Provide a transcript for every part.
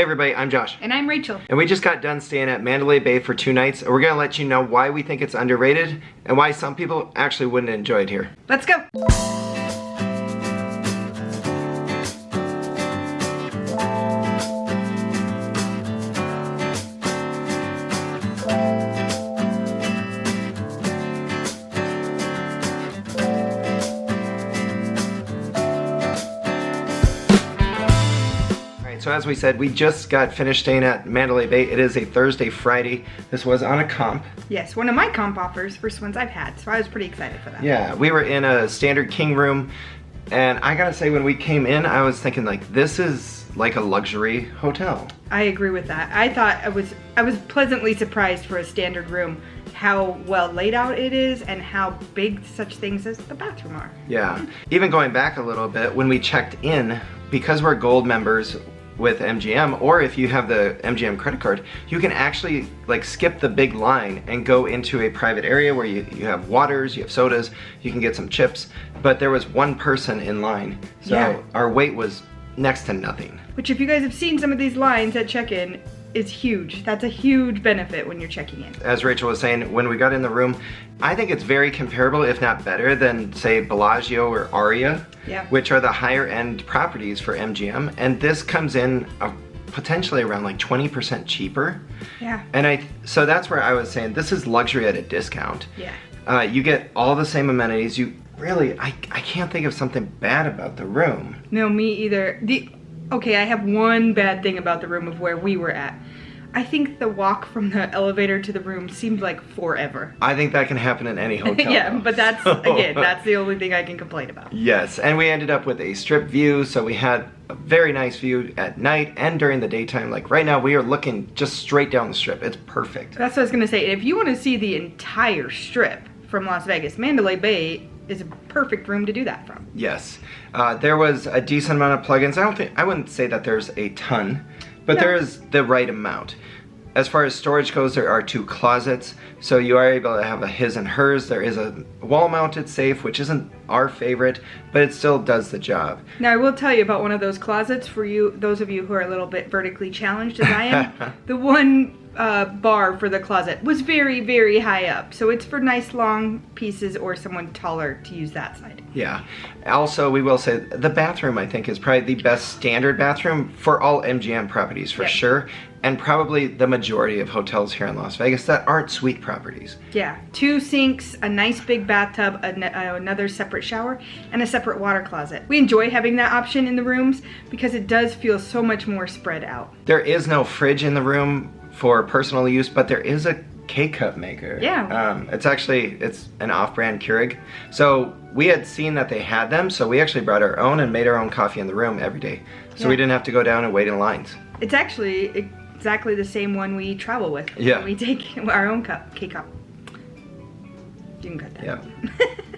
everybody, I'm Josh. And I'm Rachel. And we just got done staying at Mandalay Bay for 2 nights. And we're gonna let you know why we think it's underrated and why some people actually wouldn't enjoy it here. Let's go. So as we said, we just got finished staying at Mandalay Bay. It is a Thursday, Friday. This was on a comp. Yes, one of my comp offers, first ones I've had, so I was pretty excited for that. Yeah, we were in a standard king room, and I gotta say, when we came in, I was thinking like, this is like a luxury hotel. I agree with that. I thought I was pleasantly surprised for a standard room how well laid out it is and how big such things as the bathroom are. Yeah, even going back a little bit, when we checked in, because we're gold members with MGM, or if you have the MGM credit card, you can actually like skip the big line and go into a private area where you have waters, you have sodas, you can get some chips, but there was one person in line, so yeah. Our wait was next to nothing. Which, if you guys have seen some of these lines at check-in, is huge. That's a huge benefit when you're checking in. As Rachel was saying, when we got in the room, I think it's very comparable, if not better, than say Bellagio or Aria, yeah. which are the higher end properties for MGM, and this comes in potentially around like 20% cheaper. Yeah. And so that's where I was saying this is luxury at a discount. Yeah. You get all the same amenities. You really, I can't think of something bad about the room. No, me either. Okay, I have one bad thing about the room of where we were at. I think the walk from the elevator to the room seemed like forever. I think that can happen in any hotel. Yeah, but that's, again, that's the only thing I can complain about. Yes, and we ended up with a strip view, so we had a very nice view at night and during the daytime. Like right now, we are looking just straight down the strip. It's perfect. That's what I was gonna say. If you want to see the entire strip from Las Vegas, Mandalay Bay is a perfect room to do that from. Yes, there was a decent amount of plugins. I wouldn't say that there's a ton, but no. There is the right amount. As far as storage goes, there are 2 closets, so you are able to have a his and hers. There is a wall-mounted safe, which isn't our favorite, but it still does the job. Now, I will tell you about one of those closets for you, those of you who are a little bit vertically challenged as I am. The one bar for the closet was very, very high up, so it's for nice long pieces or someone taller to use that side. Yeah. Also, we will say the bathroom, I think, is probably the best standard bathroom for all MGM properties, for sure. And probably the majority of hotels here in Las Vegas that aren't suite properties. Yeah, 2 sinks, a nice big bathtub, another separate shower, and a separate water closet. We enjoy having that option in the rooms because it does feel so much more spread out. There is no fridge in the room for personal use, but there is a K-cup maker. Yeah. It's an off-brand Keurig. So we had seen that they had them, so we actually brought our own and made our own coffee in the room every day. So we didn't have to go down and wait in lines. It's actually exactly the same one we travel with. Yeah. We take our own K-cup. You can cut that. Yeah.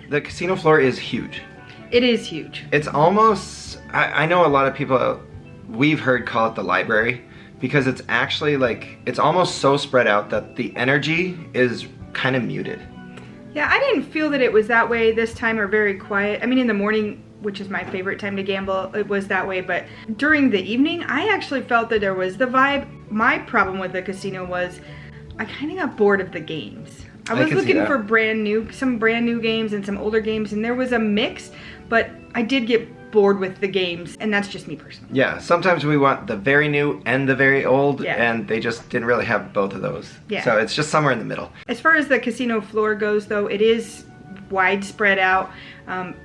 The casino floor is huge. It is huge. It's almost, I know a lot of people we've heard call it the library, because it's actually like, it's almost so spread out that the energy is kind of muted. Yeah, I didn't feel that it was that way this time, or very quiet. I mean, in the morning, which is my favorite time to gamble, it was that way, but during the evening, I actually felt that there was the vibe. My problem with the casino was I kind of got bored of the games. I was looking for some brand new games and some older games, and there was a mix, but I did get bored with the games, and that's just me personally. Yeah, sometimes we want the very new and the very old, yeah. And they just didn't really have both of those. Yeah. So it's just somewhere in the middle. As far as the casino floor goes, though, it is widespread out,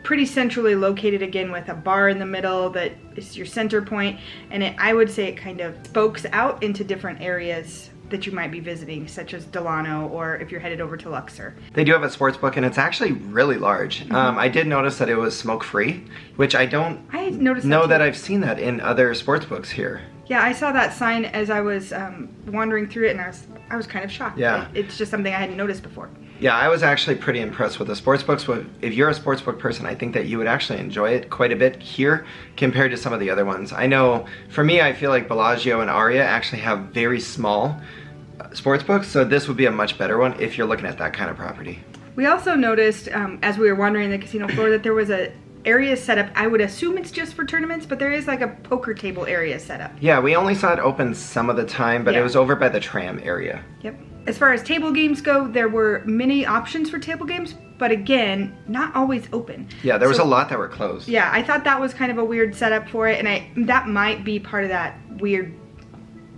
pretty centrally located, again, with a bar in the middle that is your center point, and I would say it kind of spokes out into different areas that you might be visiting, such as Delano, or if you're headed over to Luxor. They do have a sports book, and it's actually really large. I did notice that it was smoke-free, which I noticed that I've seen that in other sports books here. Yeah, I saw that sign as I was wandering through it, and I was kind of shocked. Yeah. It's just something I hadn't noticed before. Yeah, I was actually pretty impressed with the sports books. If you're a sports book person, I think that you would actually enjoy it quite a bit here compared to some of the other ones. I know, for me, I feel like Bellagio and Aria actually have very small sports books, so this would be a much better one if you're looking at that kind of property. We also noticed, as we were wandering the casino floor, that there was a area set up. I would assume it's just for tournaments, but there is like a poker table area set up. Yeah, we only saw it open some of the time, but it was over by the tram area. Yep. As far as table games go, there were many options for table games, but again, not always open. Yeah, there was a lot that were closed. Yeah, I thought that was kind of a weird setup for it, and that might be part of that weird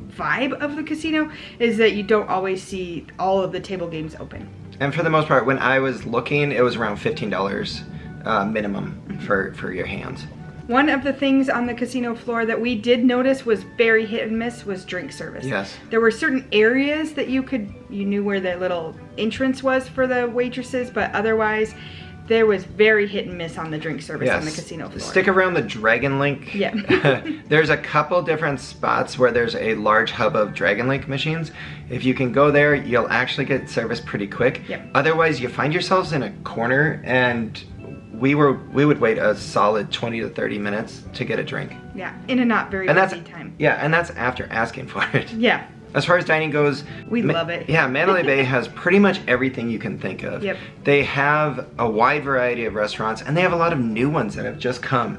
vibe of the casino, is that you don't always see all of the table games open. And for the most part, when I was looking, it was around $15 minimum for your hands. One of the things on the casino floor that we did notice was very hit and miss was drink service. Yes. There were certain areas that you knew where the little entrance was for the waitresses, but otherwise there was very hit and miss on the drink service on the casino floor. Stick around the Dragon Link. Yeah. There's a couple different spots where there's a large hub of Dragon Link machines. If you can go there, you'll actually get service pretty quick. Yep. Otherwise, you find yourselves in a corner, and we would wait a solid 20 to 30 minutes to get a drink. Yeah, in a not very busy time. Yeah, and that's after asking for it. Yeah. As far as dining goes, we love it. Yeah, Mandalay Bay has pretty much everything you can think of. Yep. They have a wide variety of restaurants, and they have a lot of new ones that have just come.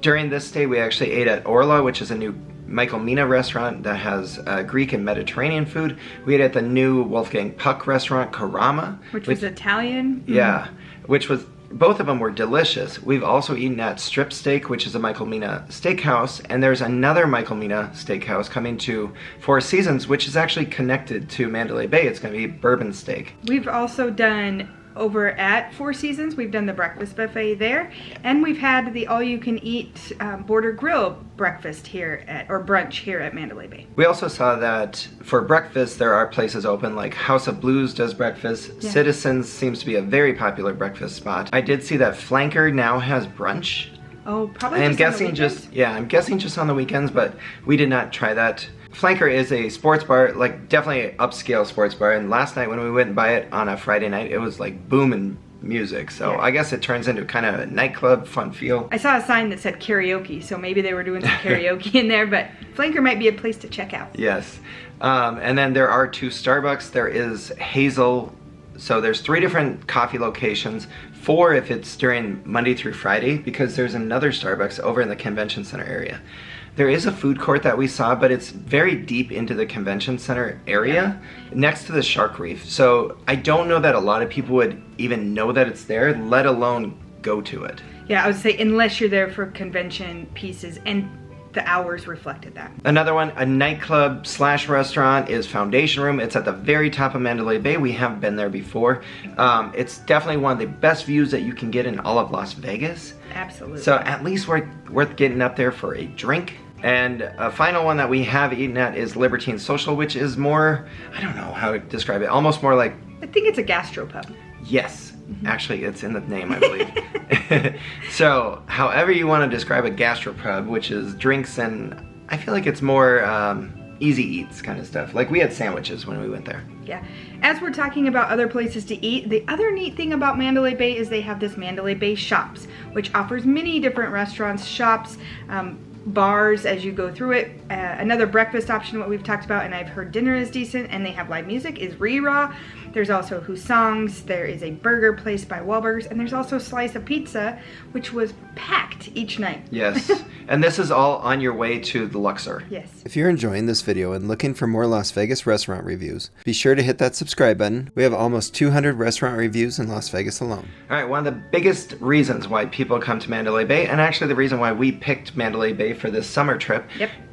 During this stay, we actually ate at Orla, which is a new Michael Mina restaurant that has Greek and Mediterranean food. We ate at the new Wolfgang Puck restaurant, Karama. Which was Italian. Yeah, which was... Both of them were delicious. We've also eaten at Strip Steak, which is a Michael Mina steakhouse, and there's another Michael Mina steakhouse coming to Four Seasons, which is actually connected to Mandalay Bay. It's going to be Bourbon Steak. We've also done over at Four Seasons, we've done the breakfast buffet there, and we've had the all-you-can-eat Border Grill breakfast here or brunch here at Mandalay Bay. We also saw that for breakfast, there are places open, like House of Blues does breakfast. Yeah. Citizens seems to be a very popular breakfast spot. I did see that Flanker now has brunch. Oh, probably I'm just on the guessing weekends? I'm guessing just on the weekends, but we did not try that. Flanker is a sports bar, like definitely an upscale sports bar, and last night when we went and buy it on a Friday night, it was like booming music, so Yeah. I guess it turns into kind of a nightclub fun feel. I saw a sign that said karaoke, so maybe they were doing some karaoke in there, but Flanker might be a place to check out. Yes. And then there are 2 Starbucks. There is Hazel. So there's 3 different coffee locations, 4 if it's during Monday through Friday, because there's another Starbucks over in the convention center area. There is a food court that we saw, but it's very deep into the convention center area next to the Shark Reef. So I don't know that a lot of people would even know that it's there, let alone go to it. Yeah, I would say unless you're there for convention pieces, and the hours reflected that. Another one, a nightclub / restaurant, is Foundation Room. It's at the very top of Mandalay Bay. We have been there before. It's definitely one of the best views that you can get in all of Las Vegas. Absolutely. So at least worth getting up there for a drink. And a final one that we have eaten at is Libertine Social, which is more, I don't know how to describe it, almost more like... I think it's a gastropub. Yes. Actually, it's in the name, I believe. So, however you want to describe a gastropub, which is drinks and I feel like it's more easy eats kind of stuff. Like we had sandwiches when we went there. Yeah. As we're talking about other places to eat, the other neat thing about Mandalay Bay is they have this Mandalay Bay Shops, which offers many different restaurants, shops, bars as you go through it. Another breakfast option, what we've talked about, and I've heard dinner is decent, and they have live music, is Re-Raw. There's also Husong's, there is a burger place by Wahlburgers, and there's also Slice of Pizza, which was packed each night. Yes, and this is all on your way to the Luxor. Yes. If you're enjoying this video and looking for more Las Vegas restaurant reviews, be sure to hit that subscribe button. We have almost 200 restaurant reviews in Las Vegas alone. All right, one of the biggest reasons why people come to Mandalay Bay, and actually the reason why we picked Mandalay Bay for this summer trip,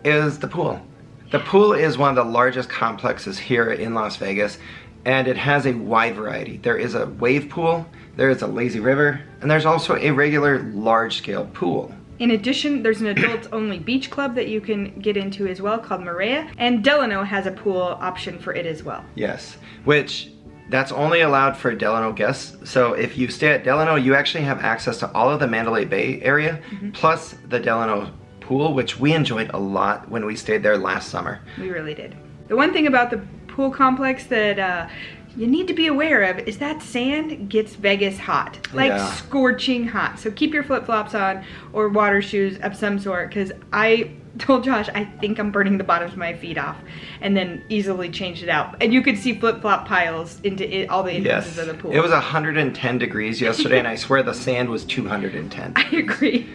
is the pool. The pool is one of the largest complexes here in Las Vegas, and it has a wide variety. There is a wave pool, there is a lazy river, and there's also a regular large-scale pool. In addition, there's an adults-only beach club that you can get into as well called Maria, and Delano has a pool option for it as well. Yes, which that's only allowed for Delano guests. So if you stay at Delano, you actually have access to all of the Mandalay Bay area, plus the Delano pool, which we enjoyed a lot when we stayed there last summer. We really did. The one thing about the pool complex that you need to be aware of is that sand gets Vegas hot, like scorching hot. So keep your flip-flops on or water shoes of some sort, because I told Josh, I think I'm burning the bottoms of my feet off, and then easily changed it out. And you could see flip-flop piles into all the entrances of the pool. It was 110 degrees yesterday, and I swear the sand was 210. I agree.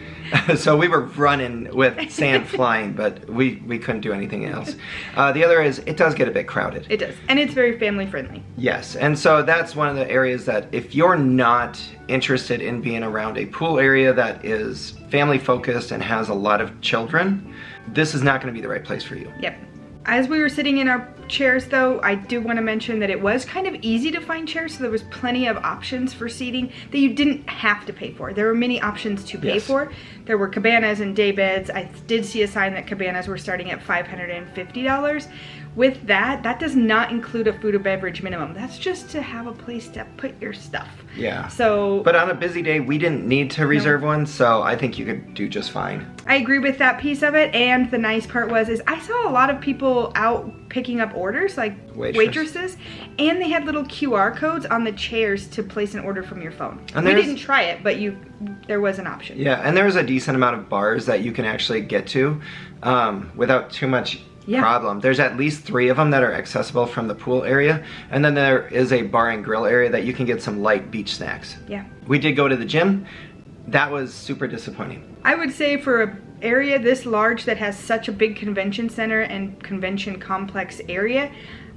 So we were running with sand flying, but we couldn't do anything else. The other is, it does get a bit crowded. It does, and it's very family friendly. Yes, and so that's one of the areas that if you're not interested in being around a pool area that is family focused and has a lot of children, this is not going to be the right place for you. Yep. As we were sitting in our chairs though, I do want to mention that it was kind of easy to find chairs, so there was plenty of options for seating that you didn't have to pay for. There were many options to pay for. There were cabanas and day beds. I did see a sign that cabanas were starting at $550. With that does not include a food or beverage minimum. That's just to have a place to put your stuff. Yeah. So, but on a busy day, we didn't need to reserve one, so I think you could do just fine. I agree with that piece of it, and the nice part is I saw a lot of people out picking up orders, like waitresses, and they had little QR codes on the chairs to place an order from your phone. And we didn't try it, but there was an option. Yeah, and there's a decent amount of bars that you can actually get to without too much problem. There's at least 3 of them that are accessible from the pool area, and then there is a bar and grill area that you can get some light beach snacks. Yeah. We did go to the gym. That was super disappointing. I would say for an area this large that has such a big convention center and convention complex area,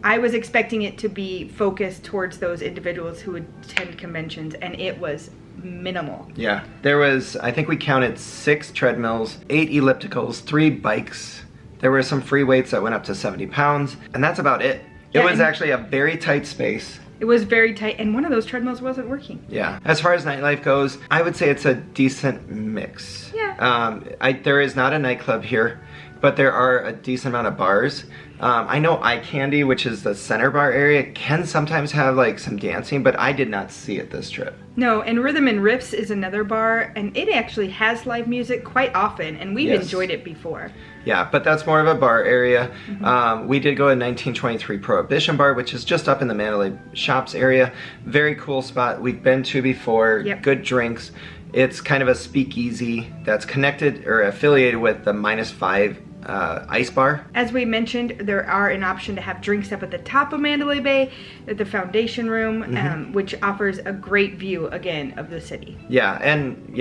I was expecting it to be focused towards those individuals who would attend conventions, and it was minimal. Yeah. There was, I think we counted 6 treadmills, 8 ellipticals, 3 bikes. There were some free weights that went up to 70 pounds, and that's about it. It was actually a very tight space. It was very tight, and one of those treadmills wasn't working. Yeah. As far as nightlife goes, I would say it's a decent mix. Yeah. There is not a nightclub here, but there are a decent amount of bars. I know Eye Candy, which is the center bar area, can sometimes have like some dancing, but I did not see it this trip. No, and Rhythm and Riffs is another bar, and it actually has live music quite often, and we've enjoyed it before. Yeah, but that's more of a bar area. We did go to 1923 Prohibition Bar, which is just up in the Mandalay Shops area. Very cool spot. We've been to before. Good drinks. It's kind of a speakeasy that's connected or affiliated with the -5 ice bar. As we mentioned, there are an option to have drinks up at the top of Mandalay Bay at the foundation room, which offers a great view again of the city. Yeah, and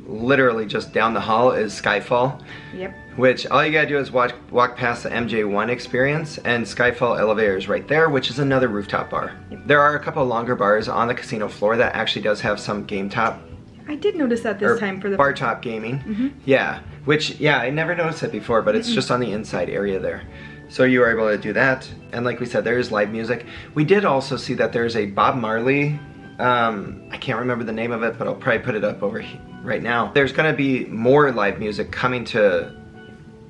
literally just down the hall is Skyfall. Yep. Which all you gotta do is walk past the MJ1 experience, and Skyfall elevator is right there, which is another rooftop bar. Yep. There are a couple longer bars on the casino floor that actually does have some game top. I did notice that this time for the bar top gaming. Yeah, which I never noticed it before, but it's just on the inside area there. So you were able to do that, and like we said, there is live music. We did also see that there's a Bob Marley. I can't remember the name of it, but I'll probably put it up over here right now. There's going to be more live music coming to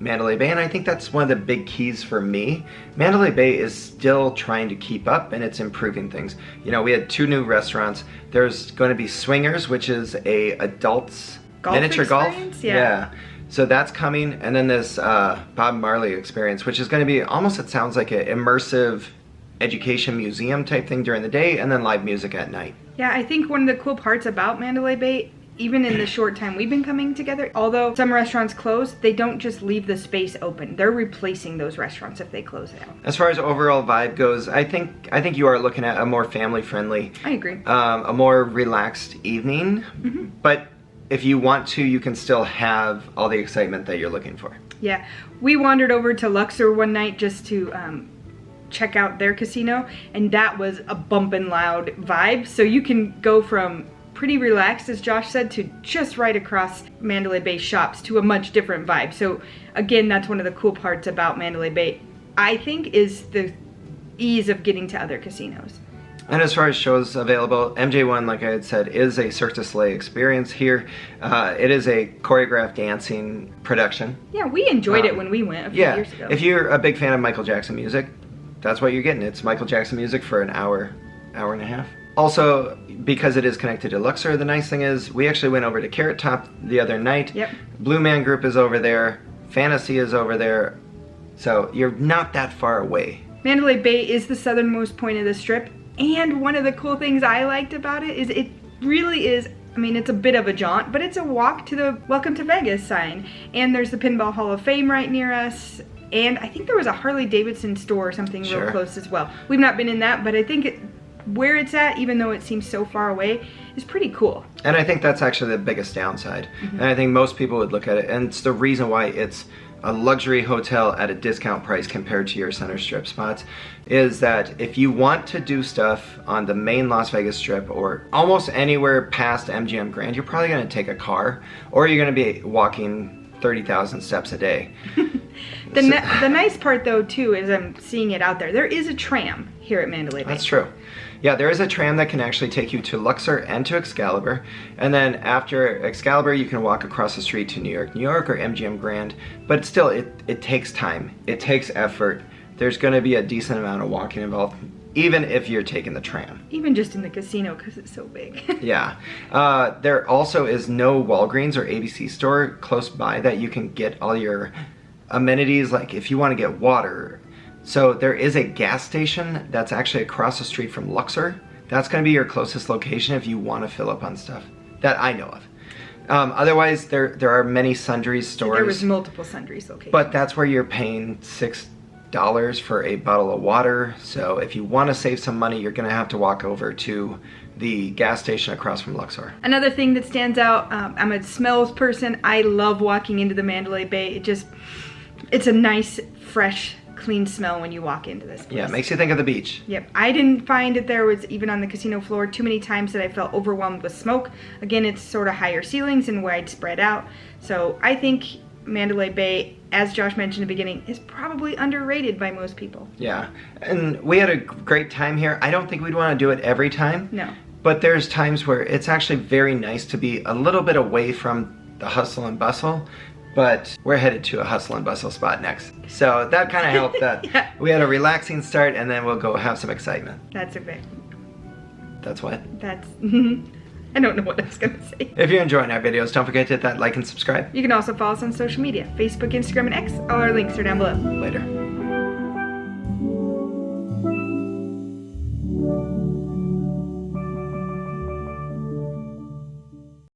Mandalay Bay, and I think that's one of the big keys for me. Mandalay Bay is still trying to keep up, and it's improving things. We had 2 new restaurants. There's going to be Swingers, which is a adults miniature golf. Yeah. So that's coming, and then this Bob Marley experience, which is going to be almost, it sounds like an immersive education museum type thing during the day, and then live music at night. Yeah, I think one of the cool parts about Mandalay Bay, even in the short time we've been coming together, although some restaurants close, they don't just leave the space open. They're replacing those restaurants if they close down. As far as overall vibe goes, I think you are looking at a more family-friendly. I agree. A more relaxed evening, but if you want to, you can still have all the excitement that you're looking for. Yeah, we wandered over to Luxor one night just to check out their casino, and that was a bumpin' loud vibe. So you can go from pretty relaxed, as Josh said, to just right across Mandalay Bay shops to a much different vibe. So again, that's one of the cool parts about Mandalay Bay, I think, is the ease of getting to other casinos. And as far as shows available, MJ1, like I had said, is a Cirque du Soleil experience here. It is a choreographed dancing production. Yeah, we enjoyed it when we went a few years ago. If you're a big fan of Michael Jackson music, that's what you're getting. It's Michael Jackson music for an hour and a half. Also, because it is connected to Luxor, the nice thing is we actually went over to Carrot Top the other night. Yep. Blue Man Group is over there. Fantasy is over there. So you're not that far away. Mandalay Bay is the southernmost point of the strip. And one of the cool things I liked about it is it really is I mean, it's a bit of a jaunt, but it's a walk to the Welcome to Vegas sign. And there's the Pinball Hall of Fame right near us. And I think there was a Harley Davidson store or something real close as well. We've not been in that, but I think where it's at, even though it seems so far away, is pretty cool. And I think that's actually the biggest downside. And I think most people would look at it, and it's the reason why it's a luxury hotel at a discount price compared to your center strip spots, is that if you want to do stuff on the main Las Vegas Strip or almost anywhere past MGM Grand, you're probably going to take a car, or you're going to be walking 30,000 steps a day. The nice part though too is I'm seeing it out there. There is a tram here at Mandalay Bay. That's true. Yeah, there is a tram that can actually take you to Luxor and to Excalibur, and then after Excalibur you can walk across the street to New York or MGM Grand, but still it takes time, it takes effort. There's going to be a decent amount of walking involved, even if you're taking the tram. Even just in the casino because it's so big. Yeah. There also is no Walgreens or ABC store close by that you can get all your amenities, like if you want to get water. So there is a gas station that's actually across the street from Luxor. That's going to be your closest location if you want to fill up on stuff that I know of. Otherwise, there are many sundries stores. There was multiple sundries locations. But that's where you're paying $6 for a bottle of water. So if you want to save some money, you're going to have to walk over to the gas station across from Luxor. Another thing that stands out, I'm a smells person. I love walking into the Mandalay Bay. It's a nice, fresh, clean smell when you walk into this place. Yeah, it makes you think of the beach. Yep. I didn't find that there was, even on the casino floor, too many times that I felt overwhelmed with smoke. Again, it's sort of higher ceilings and widespread out. So I think Mandalay Bay, as Josh mentioned in the beginning, is probably underrated by most people. Yeah, and we had a great time here. I don't think we'd want to do it every time. No. But there's times where it's actually very nice to be a little bit away from the hustle and bustle. But we're headed to a hustle and bustle spot next. So that kind of helped that Yeah. we had a relaxing start, and then we'll go have some excitement. That's okay. That's what? That's... I don't know what I was going to say. If you're enjoying our videos, don't forget to hit that like and subscribe. You can also follow us on social media, Facebook, Instagram, and X. All our links are down below. Later.